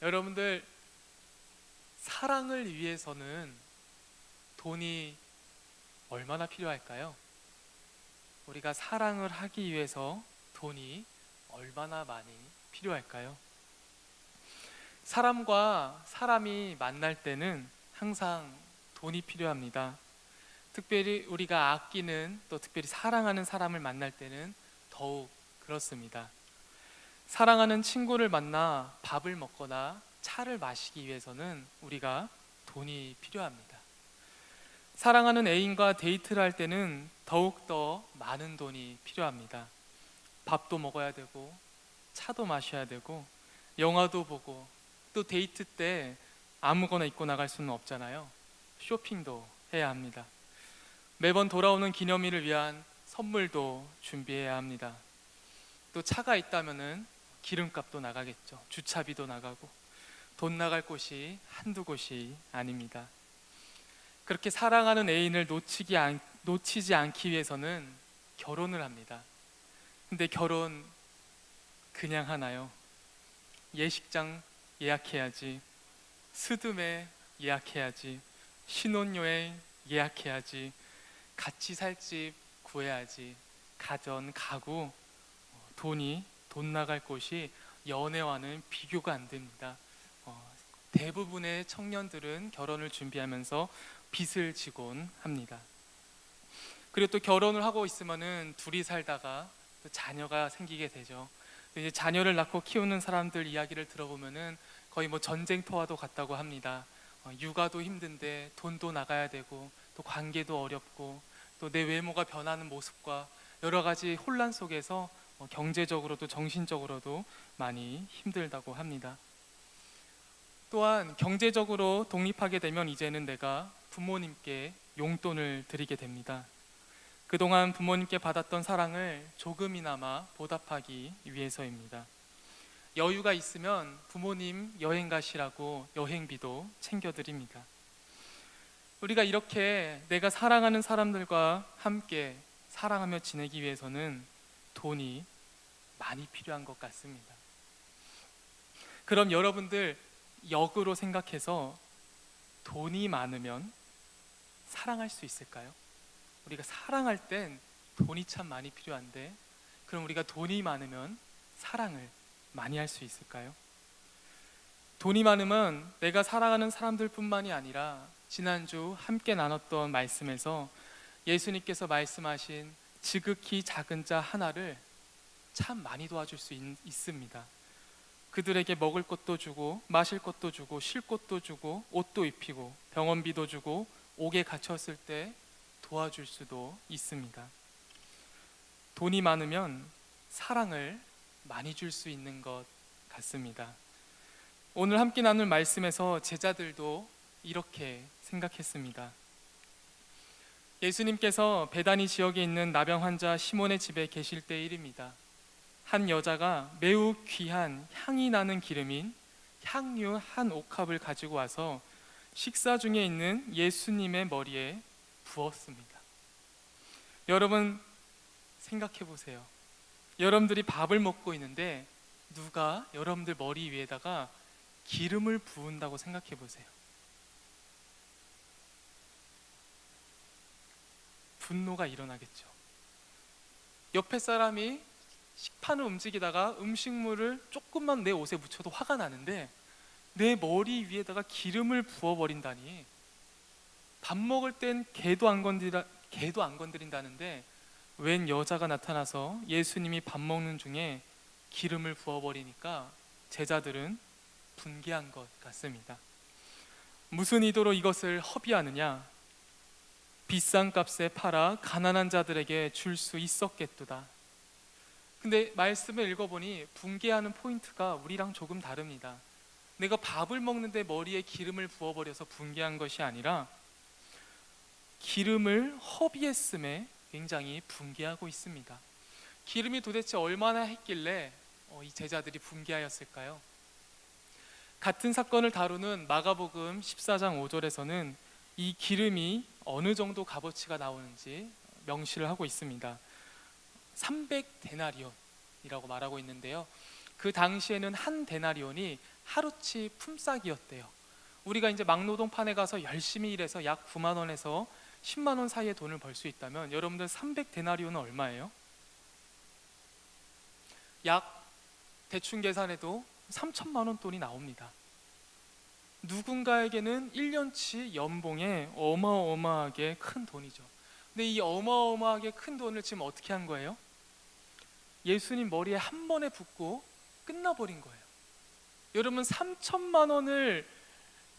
여러분들, 사랑을 위해서는 돈이 얼마나 필요할까요? 우리가 사랑을 하기 위해서 돈이 얼마나 많이 필요할까요? 사람과 사람이 만날 때는 항상 돈이 필요합니다. 특별히 우리가 아끼는, 또 특별히 사랑하는 사람을 만날 때는 더욱 그렇습니다. 사랑하는 친구를 만나 밥을 먹거나 차를 마시기 위해서는 우리가 돈이 필요합니다. 사랑하는 애인과 데이트를 할 때는 더욱더 많은 돈이 필요합니다. 밥도 먹어야 되고, 차도 마셔야 되고, 영화도 보고, 또 데이트 때 아무거나 입고 나갈 수는 없잖아요. 쇼핑도 해야 합니다. 매번 돌아오는 기념일을 위한 선물도 준비해야 합니다. 또 차가 있다면은 기름값도 나가겠죠. 주차비도 나가고, 돈 나갈 곳이 한두 곳이 아닙니다. 그렇게 사랑하는 애인을 놓치지 않기 위해서는 결혼을 합니다. 근데 결혼 그냥 하나요? 예식장 예약해야지, 스드메 예약해야지, 신혼여행 예약해야지, 같이 살 집 구해야지, 가전, 가구, 돈 나갈 곳이 연애와는 비교가 안 됩니다. 대부분의 청년들은 결혼을 준비하면서 빚을 지곤 합니다. 그리고 또 결혼을 하고 있으면은 둘이 살다가 또 자녀가 생기게 되죠. 이제 자녀를 낳고 키우는 사람들 이야기를 들어보면은 거의 뭐 전쟁터와도 같다고 합니다. 육아도 힘든데 돈도 나가야 되고, 또 관계도 어렵고, 또 내 외모가 변하는 모습과 여러 가지 혼란 속에서 경제적으로도 정신적으로도 많이 힘들다고 합니다. 또한 경제적으로 독립하게 되면 이제는 내가 부모님께 용돈을 드리게 됩니다. 그동안 부모님께 받았던 사랑을 조금이나마 보답하기 위해서입니다. 여유가 있으면 부모님 여행 가시라고 여행비도 챙겨드립니다. 우리가 이렇게 내가 사랑하는 사람들과 함께 사랑하며 지내기 위해서는 돈이 많이 필요한 것 같습니다. 그럼 여러분들, 역으로 생각해서 돈이 많으면 사랑할 수 있을까요? 우리가 사랑할 땐 돈이 참 많이 필요한데, 그럼 우리가 돈이 많으면 사랑을 많이 할 수 있을까요? 돈이 많으면 내가 사랑하는 사람들뿐만이 아니라 지난주 함께 나눴던 말씀에서 예수님께서 말씀하신 지극히 작은 자 하나를 참 많이 도와줄 수 있습니다. 그들에게 먹을 것도 주고, 마실 것도 주고, 쉴 곳도 주고, 옷도 입히고, 병원비도 주고, 옥에 갇혔을 때 도와줄 수도 있습니다. 돈이 많으면 사랑을 많이 줄 수 있는 것 같습니다. 오늘 함께 나눌 말씀에서 제자들도 이렇게 생각했습니다. 예수님께서 베다니 지역에 있는 나병 환자 시몬의 집에 계실 때 일입니다. 한 여자가 매우 귀한 향이 나는 기름인 향유 한 옥합을 가지고 와서 식사 중에 있는 예수님의 머리에 부었습니다. 여러분, 생각해 보세요. 여러분들이 밥을 먹고 있는데 누가 여러분들 머리 위에다가 기름을 부은다고 생각해 보세요. 분노가 일어나겠죠. 옆에 사람이 식판을 움직이다가 음식물을 조금만 내 옷에 묻혀도 화가 나는데 내 머리 위에다가 기름을 부어버린다니. 밥 먹을 땐 개도 안 건드린다는데 웬 여자가 나타나서 예수님이 밥 먹는 중에 기름을 부어버리니까 제자들은 분개한 것 같습니다. 무슨 의도로 이것을 허비하느냐? 비싼 값에 팔아 가난한 자들에게 줄 수 있었겠도다. 근데 말씀을 읽어보니 분개하는 포인트가 우리랑 조금 다릅니다. 내가 밥을 먹는데 머리에 기름을 부어버려서 분개한 것이 아니라 기름을 허비했음에 굉장히 분개하고 있습니다. 기름이 도대체 얼마나 했길래 이 제자들이 분개하였을까요? 같은 사건을 다루는 마가복음 14장 5절에서는 이 기름이 어느 정도 값어치가 나오는지 명시를 하고 있습니다. 300데나리온이라고 말하고 있는데요. 그 당시에는 한 데나리온이 하루치 품삯이었대요. 우리가 이제 막노동판에 가서 열심히 일해서 약 9만 원에서 10만 원 사이의 돈을 벌 수 있다면 여러분들 300데나리온은 얼마예요? 약 대충 계산해도 3천만 원 돈이 나옵니다. 누군가에게는 1년치 연봉에 어마어마하게 큰 돈이죠. 근데 이 어마어마하게 큰 돈을 지금 어떻게 한 거예요? 예수님 머리에 한 번에 붓고 끝나버린 거예요. 여러분 3천만 원을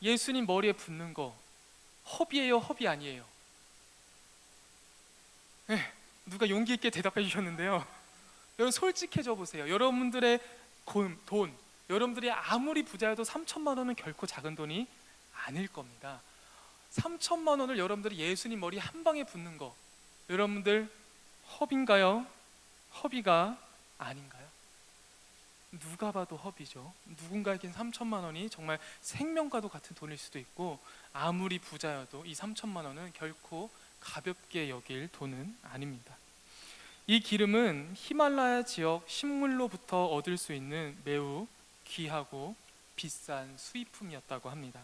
예수님 머리에 붓는 거 허비예요, 허비 아니에요? 네, 누가 용기 있게 대답해 주셨는데요. 여러분 솔직해져 보세요. 여러분들의 돈, 여러분들이 아무리 부자여도 3천만 원은 결코 작은 돈이 아닐 겁니다. 3천만 원을 여러분들이 예수님 머리 한 방에 붓는 거, 여러분들 허비인가요? 허비가 아닌가요? 누가 봐도 허비죠. 누군가에겐 3천만 원이 정말 생명과도 같은 돈일 수도 있고, 아무리 부자여도 이 3천만 원은 결코 가볍게 여길 돈은 아닙니다. 이 기름은 히말라야 지역 식물로부터 얻을 수 있는 매우 귀하고 비싼 수입품이었다고 합니다.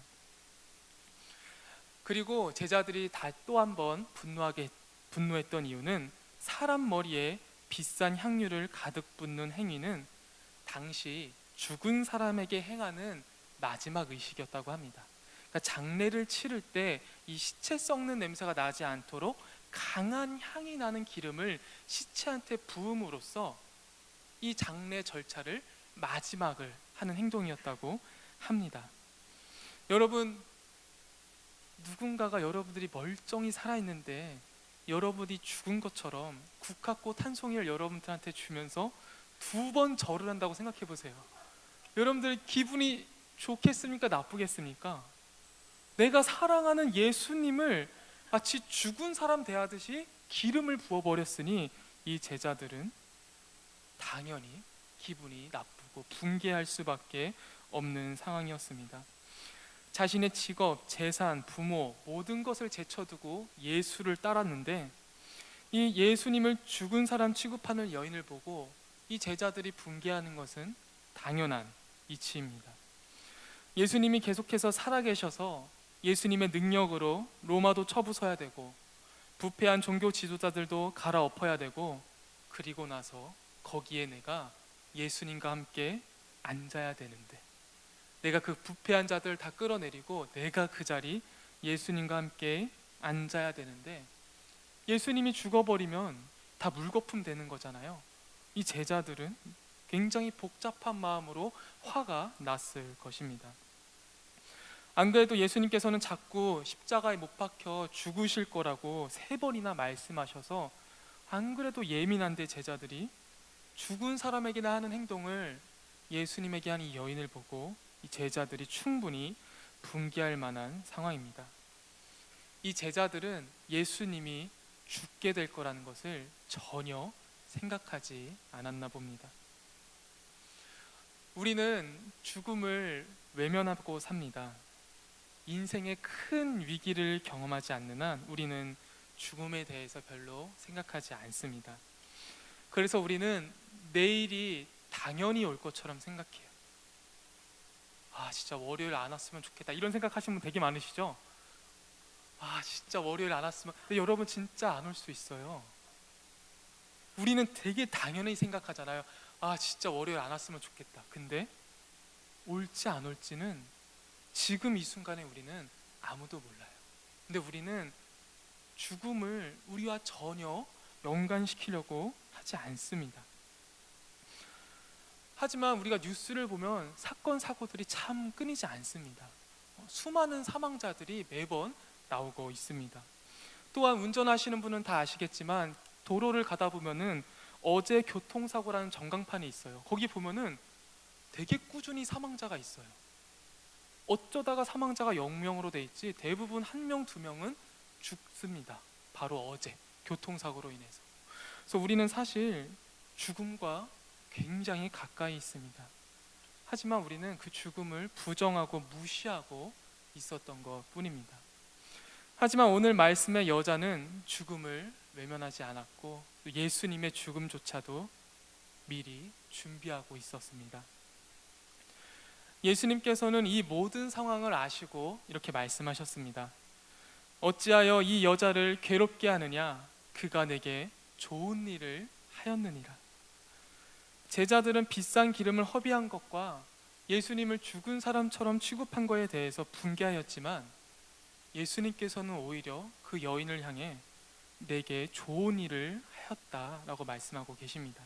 그리고 제자들이 또 한 번 분노했던 이유는 사람 머리에 비싼 향유를 가득 붓는 행위는 당시 죽은 사람에게 행하는 마지막 의식이었다고 합니다. 그러니까 장례를 치를 때 이 시체 썩는 냄새가 나지 않도록 강한 향이 나는 기름을 시체한테 부음으로써 이 장례 절차를 마지막을 하는 행동이었다고 합니다. 여러분, 누군가가 여러분들이 멀쩡히 살아있는데 여러분이 죽은 것처럼 국화꽃 한 송이를 여러분들한테 주면서 2번 절을 한다고 생각해 보세요. 여러분들 기분이 좋겠습니까? 나쁘겠습니까? 내가 사랑하는 예수님을 마치 죽은 사람 대하듯이 기름을 부어버렸으니 이 제자들은 당연히 기분이 나쁘고 분개할 수밖에 없는 상황이었습니다. 자신의 직업, 재산, 부모 모든 것을 제쳐두고 예수를 따랐는데 이 예수님을 죽은 사람 취급하는 여인을 보고 이 제자들이 분개하는 것은 당연한 이치입니다. 예수님이 계속해서 살아계셔서 예수님의 능력으로 로마도 쳐부숴야 되고 부패한 종교 지도자들도 갈아엎어야 되고, 그리고 나서 거기에 내가 예수님과 함께 앉아야 되는데, 내가 그 부패한 자들 다 끌어내리고 내가 그 자리 예수님과 함께 앉아야 되는데, 예수님이 죽어버리면 다 물거품 되는 거잖아요. 이 제자들은 굉장히 복잡한 마음으로 화가 났을 것입니다. 안 그래도 예수님께서는 자꾸 십자가에 못 박혀 죽으실 거라고 3번이나 말씀하셔서 안 그래도 예민한데 제자들이 죽은 사람에게나 하는 행동을 예수님에게 한 이 여인을 보고 이 제자들이 충분히 분개할 만한 상황입니다. 이 제자들은 예수님이 죽게 될 거라는 것을 전혀 생각하지 않았나 봅니다. 우리는 죽음을 외면하고 삽니다. 인생의 큰 위기를 경험하지 않는 한 우리는 죽음에 대해서 별로 생각하지 않습니다. 그래서 우리는 내일이 당연히 올 것처럼 생각해요. 아, 진짜 월요일 안 왔으면 좋겠다, 이런 생각하시는 분 되게 많으시죠? 아, 진짜 월요일 안 왔으면. 근데 여러분 진짜 안 올 수 있어요. 우리는 되게 당연히 생각하잖아요. 아, 진짜 월요일 안 왔으면 좋겠다. 근데 올지 안 올지는 지금 이 순간에 우리는 아무도 몰라요. 근데 우리는 죽음을 우리와 전혀 연관시키려고 하지 않습니다. 하지만 우리가 뉴스를 보면 사건 사고들이 참 끊이지 않습니다. 수많은 사망자들이 매번 나오고 있습니다. 또한 운전하시는 분은 다 아시겠지만 도로를 가다 보면은 어제 교통사고라는 전광판이 있어요. 거기 보면은 되게 꾸준히 사망자가 있어요. 어쩌다가 사망자가 0명으로 돼 있지 대부분 1명, 2명은 죽습니다. 바로 어제 교통사고로 인해서. 그래서 우리는 사실 죽음과 굉장히 가까이 있습니다. 하지만 우리는 그 죽음을 부정하고 무시하고 있었던 것 뿐입니다. 하지만 오늘 말씀의 여자는 죽음을 외면하지 않았고 예수님의 죽음조차도 미리 준비하고 있었습니다. 예수님께서는 이 모든 상황을 아시고 이렇게 말씀하셨습니다. 어찌하여 이 여자를 괴롭게 하느냐? 그가 내게 좋은 일을 하였느니라. 제자들은 비싼 기름을 허비한 것과 예수님을 죽은 사람처럼 취급한 것에 대해서 분개하였지만 예수님께서는 오히려 그 여인을 향해 내게 좋은 일을 하였다라고 말씀하고 계십니다.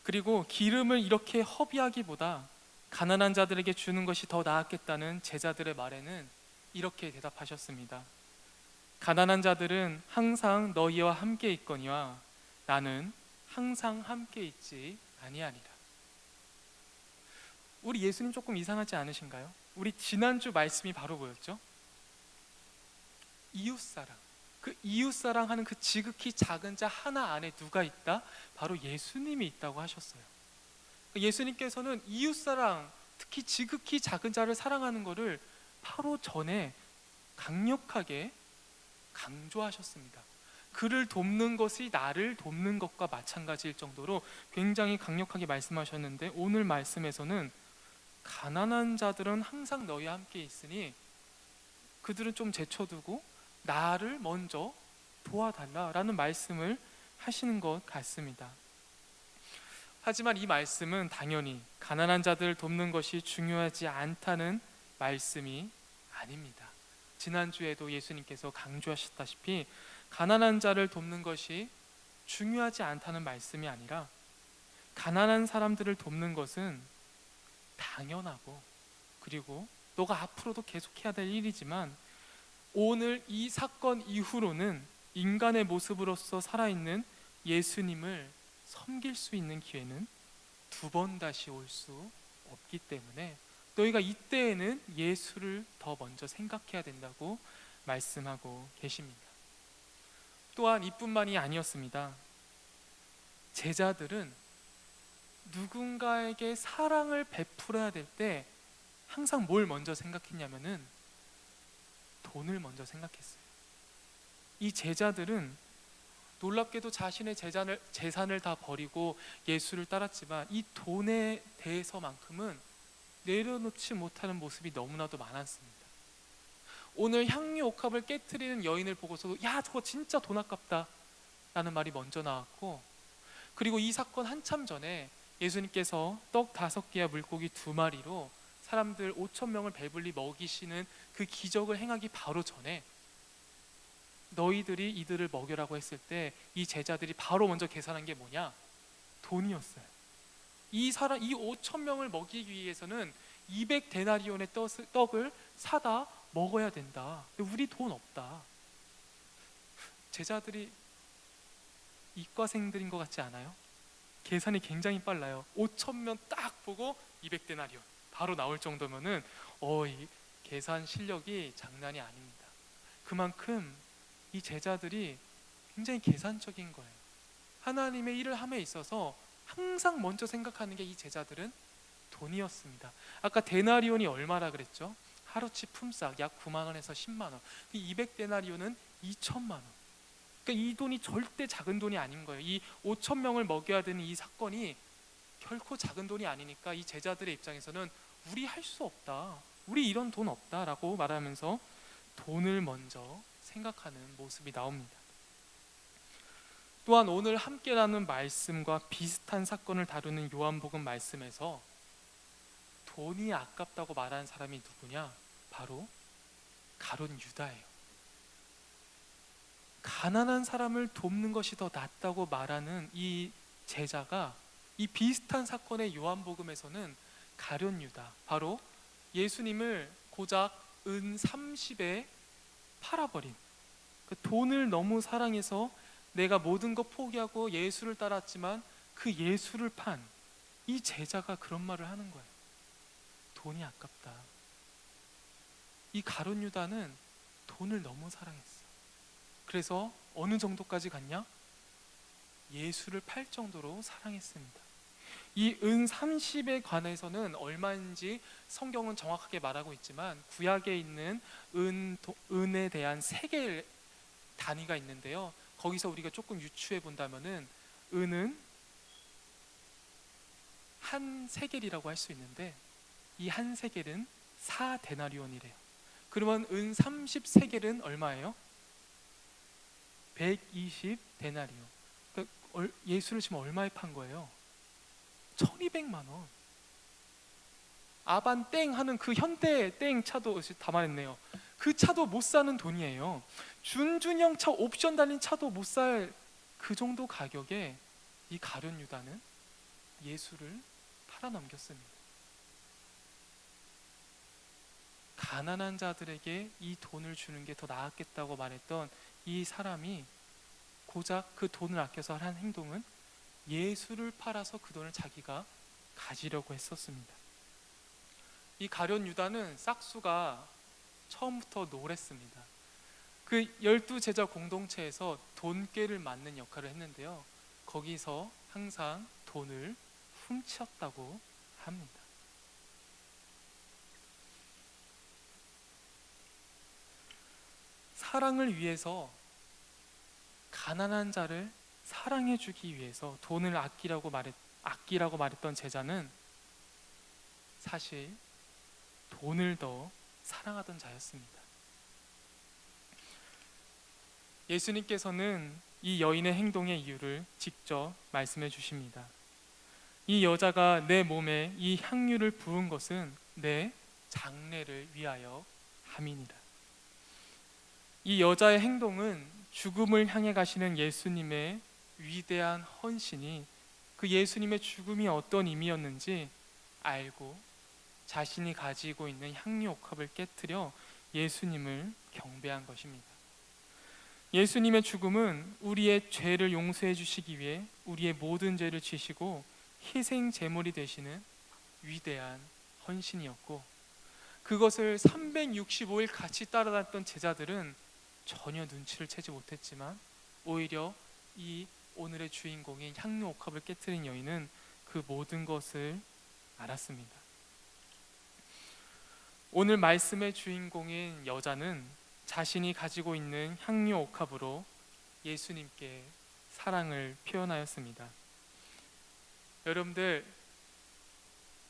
그리고 기름을 이렇게 허비하기보다 가난한 자들에게 주는 것이 더 나았겠다는 제자들의 말에는 이렇게 대답하셨습니다. 가난한 자들은 항상 너희와 함께 있거니와 나는 항상 함께 있지 아니하리라. 우리 예수님 조금 이상하지 않으신가요? 우리 지난주 말씀이 바로 뭐였죠? 이웃사랑. 그 이웃사랑 하는 그 지극히 작은 자 하나 안에 누가 있다? 바로 예수님이 있다고 하셨어요. 예수님께서는 이웃사랑, 특히 지극히 작은 자를 사랑하는 것을 바로 전에 강력하게 강조하셨습니다. 그를 돕는 것이 나를 돕는 것과 마찬가지일 정도로 굉장히 강력하게 말씀하셨는데, 오늘 말씀에서는 가난한 자들은 항상 너희와 함께 있으니 그들은 좀 제쳐두고 나를 먼저 도와달라라는 말씀을 하시는 것 같습니다. 하지만 이 말씀은 당연히 가난한 자들을 돕는 것이 중요하지 않다는 말씀이 아닙니다. 지난주에도 예수님께서 강조하셨다시피 가난한 자를 돕는 것이 중요하지 않다는 말씀이 아니라 가난한 사람들을 돕는 것은 당연하고, 그리고 너가 앞으로도 계속해야 될 일이지만 오늘 이 사건 이후로는 인간의 모습으로서 살아있는 예수님을 섬길 수 있는 기회는 두 번 다시 올 수 없기 때문에 너희가 이때에는 예수를 더 먼저 생각해야 된다고 말씀하고 계십니다. 또한 이뿐만이 아니었습니다. 제자들은 누군가에게 사랑을 베풀어야 될 때 항상 뭘 먼저 생각했냐면은 돈을 먼저 생각했어요. 이 제자들은 놀랍게도 자신의 재산을 다 버리고 예수를 따랐지만 이 돈에 대해서만큼은 내려놓지 못하는 모습이 너무나도 많았습니다. 오늘 향유 옥합을 깨트리는 여인을 보고서도 야, 저거 진짜 돈 아깝다 라는 말이 먼저 나왔고, 그리고 이 사건 한참 전에 예수님께서 떡 5개와 물고기 2마리로 사람들 5,000명을 배불리 먹이시는 그 기적을 행하기 바로 전에 너희들이 이들을 먹여라고 했을 때 이 제자들이 바로 먼저 계산한 게 뭐냐? 돈이었어요. 이 5,000명을 먹이기 위해서는 200데나리온의 떡을 사다 먹어야 된다. 근데 우리 돈 없다. 제자들이 이과생들인 것 같지 않아요? 계산이 굉장히 빨라요. 5,000명 딱 보고 200데나리온 바로 나올 정도면은 이 계산 실력이 장난이 아닙니다. 그만큼 이 제자들이 굉장히 계산적인 거예요. 하나님의 일을 함에 있어서 항상 먼저 생각하는 게 이 제자들은 돈이었습니다. 아까 데나리온이 얼마라 그랬죠? 하루치 품삯 약 9만 원에서 10만 원. 200데나리온은 2천만 원. 그러니까 이 돈이 절대 작은 돈이 아닌 거예요. 이 5천 명을 먹여야 되는 이 사건이 결코 작은 돈이 아니니까 이 제자들의 입장에서는 우리 할 수 없다, 우리 이런 돈 없다라고 말하면서 돈을 먼저 생각하는 모습이 나옵니다. 또한 오늘 함께 나눈 말씀과 비슷한 사건을 다루는 요한복음 말씀에서 돈이 아깝다고 말하는 사람이 누구냐? 바로 가룟 유다예요. 가난한 사람을 돕는 것이 더 낫다고 말하는 이 제자가 이 비슷한 사건의 요한복음에서는 가룟 유다, 바로 예수님을 고작 은 30에 팔아버린, 그 돈을 너무 사랑해서 내가 모든 것 포기하고 예수를 따랐지만 그 예수를 판 이 제자가 그런 말을 하는 거예요. 돈이 아깝다. 이 가룟 유다는 돈을 너무 사랑했어. 그래서 어느 정도까지 갔냐? 예수를 팔 정도로 사랑했습니다. 이 은 30에 관해서는 얼마인지 성경은 정확하게 말하고 있지만 구약에 있는 은에 대한 세겔 단위가 있는데요. 거기서 우리가 조금 유추해 본다면은 은은 한 세겔이라고 할 수 있는데 이 한 세겔은 4데나리온이래요. 그러면 은 30세겔은 얼마예요? 120데나리온. 그러니까 예수를 지금 얼마에 판 거예요? 1200만 원. 아반 땡 하는 그 현대 땡 차도 다 말했네요. 그 차도 못 사는 돈이에요. 준준형 차 옵션 달린 차도 못 살 그 정도 가격에 이 가룟 유다는 예수를 팔아넘겼습니다. 가난한 자들에게 이 돈을 주는 게 더 나았겠다고 말했던 이 사람이 고작 그 돈을 아껴서 한 행동은 예수를 팔아서 그 돈을 자기가 가지려고 했었습니다. 이 가룟 유다는 싹수가 처음부터 노랬습니다. 그 12제자 공동체에서 돈꾀를 맡는 역할을 했는데요, 거기서 항상 돈을 훔쳤다고 합니다. 사랑을 위해서, 가난한 자를 사랑해 주기 위해서 돈을 아끼라고 말했던 제자는 사실 돈을 더 사랑하던 자였습니다. 예수님께서는 이 여인의 행동의 이유를 직접 말씀해 주십니다. 이 여자가 내 몸에 이 향유를 부은 것은 내 장례를 위하여 함이니라. 이 여자의 행동은 죽음을 향해 가시는 예수님의 위대한 헌신이, 그 예수님의 죽음이 어떤 의미였는지 알고 자신이 가지고 있는 향유 옥합을 깨뜨려 예수님을 경배한 것입니다. 예수님의 죽음은 우리의 죄를 용서해 주시기 위해 우리의 모든 죄를 지시고 희생 제물이 되시는 위대한 헌신이었고, 그것을 365일 같이 따라다녔던 제자들은 전혀 눈치를 채지 못했지만 오히려 이 오늘의 주인공인 향유 옥합을 깨뜨린 여인은 그 모든 것을 알았습니다. 오늘 말씀의 주인공인 여자는 자신이 가지고 있는 향유 옥합으로 예수님께 사랑을 표현하였습니다. 여러분들,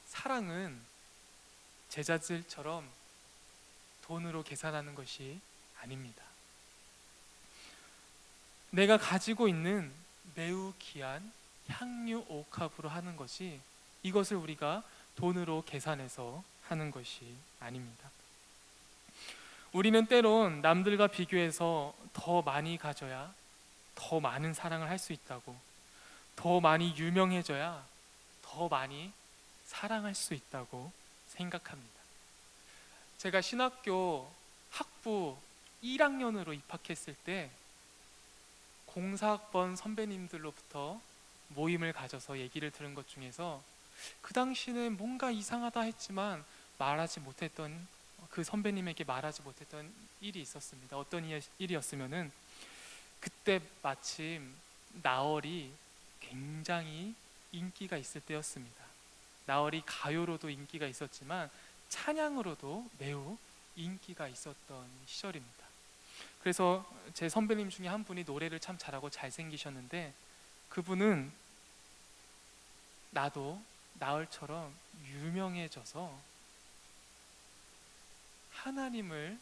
사랑은 제자들처럼 돈으로 계산하는 것이 아닙니다. 내가 가지고 있는 매우 귀한 향유 옥합으로 하는 것이, 이것을 우리가 돈으로 계산해서 하는 것이 아닙니다. 우리는 때론 남들과 비교해서 더 많이 가져야 더 많은 사랑을 할 수 있다고, 더 많이 유명해져야 더 많이 사랑할 수 있다고 생각합니다. 제가 신학교 학부 1학년으로 입학했을 때 공사학번 선배님들로부터 모임을 가져서 얘기를 들은 것 중에서 그 당시에는 뭔가 이상하다 했지만 말하지 못했던, 그 선배님에게 말하지 못했던 일이 있었습니다. 어떤 일이었으면은, 그때 마침 나얼이 굉장히 인기가 있을 때였습니다. 나얼이 가요로도 인기가 있었지만 찬양으로도 매우 인기가 있었던 시절입니다. 그래서 제 선배님 중에 한 분이 노래를 참 잘하고 잘생기셨는데, 그분은 나도 나얼처럼 유명해져서 하나님을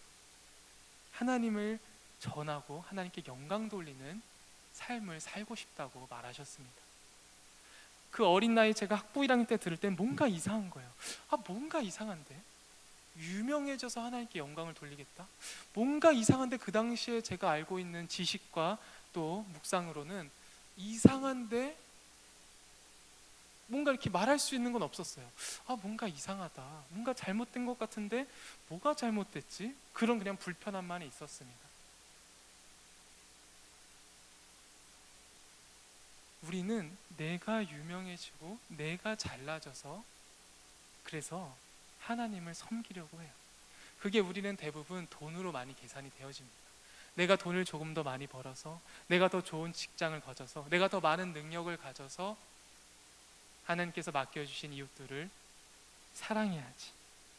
전하고 하나님께 영광 돌리는 삶을 살고 싶다고 말하셨습니다. 그 어린 나이 제가 학부 1학년 때 들을 땐 뭔가 이상한 거예요. 뭔가 이상한데? 유명해져서 하나님께 영광을 돌리겠다? 뭔가 이상한데, 그 당시에 제가 알고 있는 지식과 또 묵상으로는 이상한데 뭔가 이렇게 말할 수 있는 건 없었어요. 뭔가 이상하다, 뭔가 잘못된 것 같은데 뭐가 잘못됐지? 그냥 불편함만 있었습니다. 우리는 내가 유명해지고 내가 잘나져서, 그래서 하나님을 섬기려고 해요. 그게 우리는 대부분 돈으로 많이 계산이 되어집니다. 내가 돈을 조금 더 많이 벌어서, 내가 더 좋은 직장을 가져서, 내가 더 많은 능력을 가져서 하나님께서 맡겨주신 이웃들을 사랑해야지.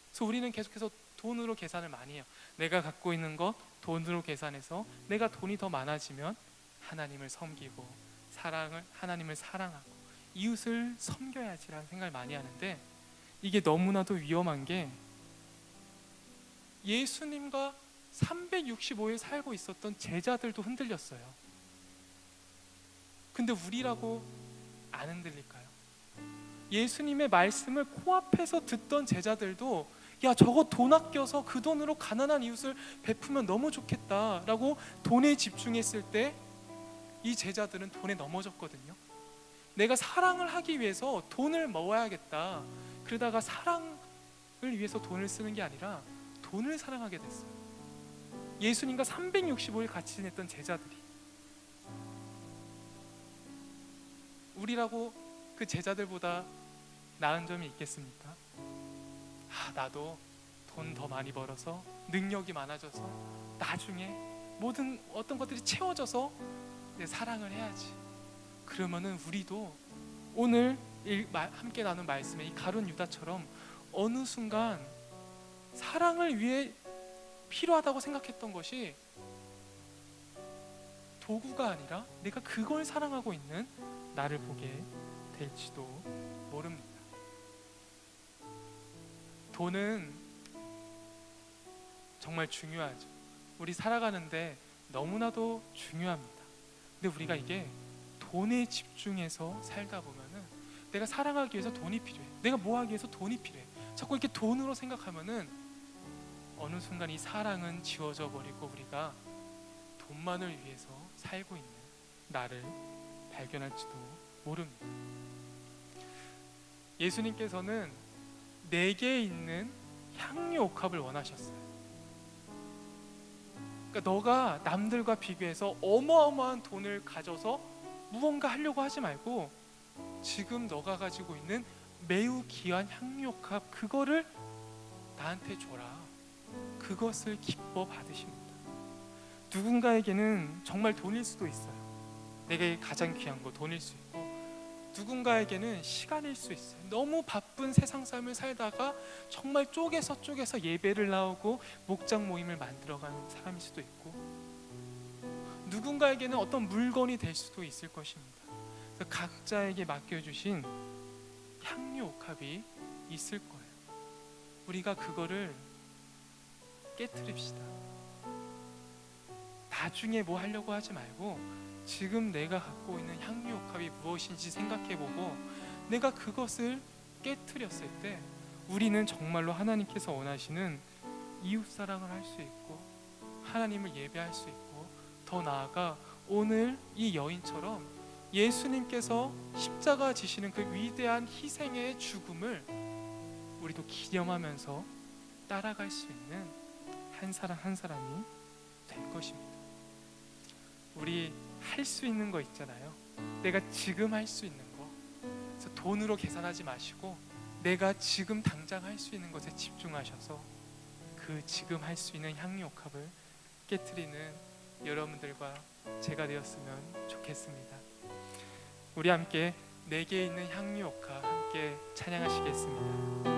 그래서 우리는 계속해서 돈으로 계산을 많이 해요. 내가 갖고 있는 것 돈으로 계산해서 내가 돈이 더 많아지면 하나님을 섬기고 하나님을 사랑하고 이웃을 섬겨야지라는 생각을 많이 하는데, 이게 너무나도 위험한 게 예수님과 365일 살고 있었던 제자들도 흔들렸어요. 근데 우리라고 안 흔들릴까요? 예수님의 말씀을 코앞에서 듣던 제자들도 야, 저거 돈 아껴서 그 돈으로 가난한 이웃을 베푸면 너무 좋겠다라고 돈에 집중했을 때 이 제자들은 돈에 넘어졌거든요. 내가 사랑을 하기 위해서 돈을 모아야겠다, 그러다가 사랑을 위해서 돈을 쓰는 게 아니라 돈을 사랑하게 됐어요. 예수님과 365일 같이 지냈던 제자들이. 우리라고 그 제자들보다 나은 점이 있겠습니까? 나도 돈 더 많이 벌어서 능력이 많아져서 나중에 모든 어떤 것들이 채워져서 내 사랑을 해야지. 그러면은 우리도 오늘 함께 나눈 말씀의 이 가룟 유다처럼 어느 순간 사랑을 위해 필요하다고 생각했던 것이 도구가 아니라 내가 그걸 사랑하고 있는 나를 보게 될지도 모릅니다. 돈은 정말 중요하죠. 우리 살아가는데 너무나도 중요합니다. 근데 우리가 이게 돈에 집중해서 살다 보면은 내가 사랑하기 위해서 돈이 필요해, 내가 뭐 하기 위해서 돈이 필요해, 자꾸 이렇게 돈으로 생각하면은 어느 순간 이 사랑은 지워져 버리고 우리가 돈만을 위해서 살고 있는 나를 발견할지도 모릅니다. 예수님께서는 내게 있는 향유 옥합을 원하셨어요. 그러니까 너가 남들과 비교해서 어마어마한 돈을 가져서 무언가 하려고 하지 말고 지금 너가 가지고 있는 매우 귀한 향유 옥합, 그거를 나한테 줘라. 그것을 기뻐 받으십니다. 누군가에게는 정말 돈일 수도 있어요. 내게 가장 귀한 거 돈일 수 있고, 누군가에게는 시간일 수 있어요. 너무 바쁜 세상 삶을 살다가 정말 쪼개서 예배를 나오고 목장 모임을 만들어가는 사람일 수도 있고, 누군가에게는 어떤 물건이 될 수도 있을 것입니다. 그래서 각자에게 맡겨주신 향유 옥합이 있을 거예요. 우리가 그거를 깨트립시다. 나중에 뭐 하려고 하지 말고 지금 내가 갖고 있는 향유 옥합이 무엇인지 생각해보고 내가 그것을 깨트렸을 때 우리는 정말로 하나님께서 원하시는 이웃사랑을 할 수 있고 하나님을 예배할 수 있고, 더 나아가 오늘 이 여인처럼 예수님께서 십자가 지시는 그 위대한 희생의 죽음을 우리도 기념하면서 따라갈 수 있는 한 사람 한 사람이 될 것입니다. 우리 할 수 있는 거 있잖아요. 내가 지금 할 수 있는 거. 그래서 돈으로 계산하지 마시고 내가 지금 당장 할 수 있는 것에 집중하셔서 그 지금 할 수 있는 향유 옥합을 깨트리는 여러분들과 제가 되었으면 좋겠습니다. 우리 함께 내게 있는 향유 옥합 함께 찬양하시겠습니다.